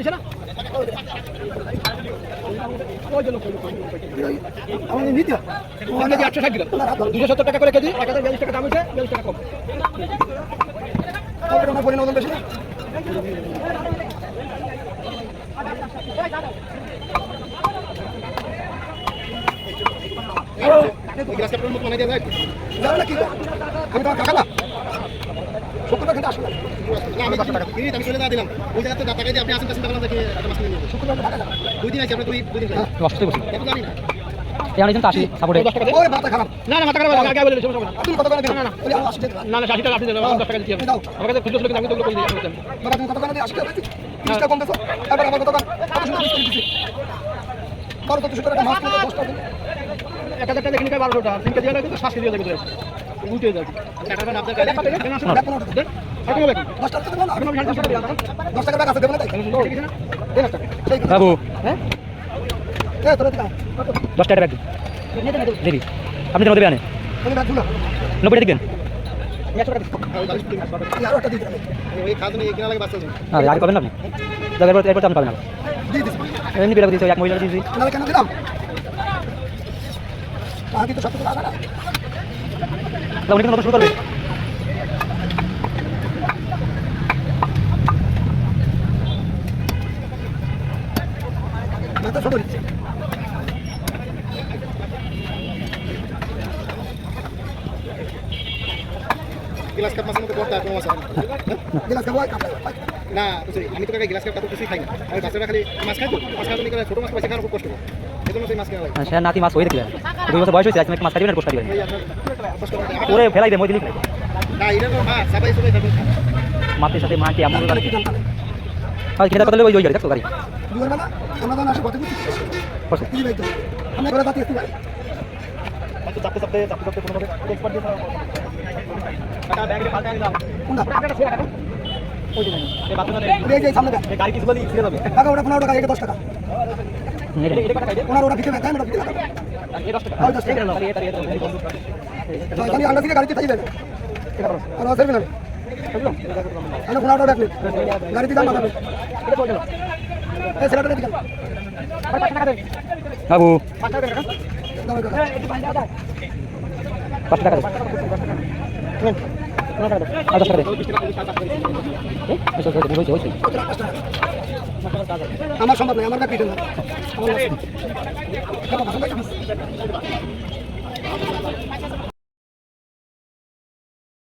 দিছে না আমাদের 860 গ্রাম 270 টাকা করে কেজি 1042 টাকা দাম হচ্ছে 42 টাকা কম তারপরে আমরা বলি না ওজন বেশি না গ্লাস কাপড়ের মতো বানাই দেয়া যায় জানো না কি আমি তো কাকা না শুক্রবার ঘন্টা আসলে না আমি 10 টাকা কিনি আমি চলে দিলাম ওই জায়গা তো টাকা দিয়ে আপনি আসেন চিন্তা করলাম যে মাছ কিনে নিব শুক্রবার টাকা দুই দিন আছে আমরা দুই দিন অসুস্থ বসে কত জানি না এই অনেকজন তো আসি সাপোর্টে ওই মাথা খারাপ না না মাথা খারাপ আগে বলে সমস্যা না তুমি কত করে দিবেন না না ওই 80 টাকা না না 80 টাকা আপনি দেন 10 টাকা দিতে হবে আমার কাছে খুচরো লোক আমি তো ওগুলো কই দিই বাবা তুমি কত করে দিয়ে 80 টাকা দিচ্ছি 20 টাকা কম দেছো তারপর আমার কত টাকা কত শুনে দিচ্ছি বারো তো শুক্রবার একটা মাছ কিনে 10 টাকা 1000 টাকা দেখি 1200 টাকা 3 কেজি লাগে তো 7 কেজি লাগে উঠে যাবে টাকাটা না আপনার কাছে দেন আসুন দেন কত হবে 10 টাকা দেন আপনি 10 টাকা আছে দেবেন তাই দেন বাবু হ্যাঁ এ তোরা দিকা 10 টাকা রাখুন দেবি আপনি দেবেন আনে তুমি রাখুন না 90 টাকা দিবেন 100 টাকা আর ওটা দিতে ওই খাদনে কিনা লাগে বাঁচতে আরে আগে পাবেন না আপনি এরপর আপনি পাবেন না দিয়ে দিছি এমনি বেলা দিয়েছে এক মহিলা দিয়েছি না কেন দিলাম আগে তো সব কিছু লাগা না উনি কিন্তু শুরু করবে না তো ছোট দিচ্ছে গ্লাস কাপ মাছের মধ্যে করতে আর কোনো মাছ গ্লাস কাপ না আমি তো কাকে গ্লাস কাপ কিছুই খাই না আমি বাচ্চারা খালি মাছ খাই তো মাছ খাই তো ছোট মাছ পাইছে খাওয়ার খুব কষ্ট হয় এজন্য সেই মাছ কেনা লাগে সে নাতি মাছ হয়ে দেখলেন 2 বছর বয়স হয়েছে আজকে মাছ খাইবেন আর পোস্ট দিবেন ওরে ফেলাই দে মই দিলি না এটা তো মাছ সবাই সবাই খাবে মাছের সাথে মাটি এমন আর খেতে কথা ওই গাড়ি দেখো গাড়ি দুবার না আমরা তো আসে কত কিছু করছে কি ভাই তো আমরা করে বাতি আসতে পারি চাপতে কোনো ভাবে এক্সপার্ট দিয়ে টাকা ব্যাগে ফালতে আনি দাও কোনটা টাকাটা ছেড়ে রাখো ওই দিন এই বাচ্চাটা এই যে সামনে এই গাড়ি কিছু বলি ছেড়ে দেবে টাকা ওটা 15 টাকা এটা 10 টাকা এটা কত খাইবে 15 ওটা ভিতরে দেয় ওটা ভিতরে লাগাবে এই 10 টাকা 10 টাকা নাও এটা আমি আন্ডা থেকে গাড়িতে থাকি দেবে আর আছে না আমি 15 টাকা দেখলে গাড়িতে দাম লাগাবে এটা কত গেল এই ছেলেটা দিকে 5 টাকা দে বাবু 5 টাকা দাও দাও 5 টাকা আমার সম্ভব নয় আমার কাছে আমার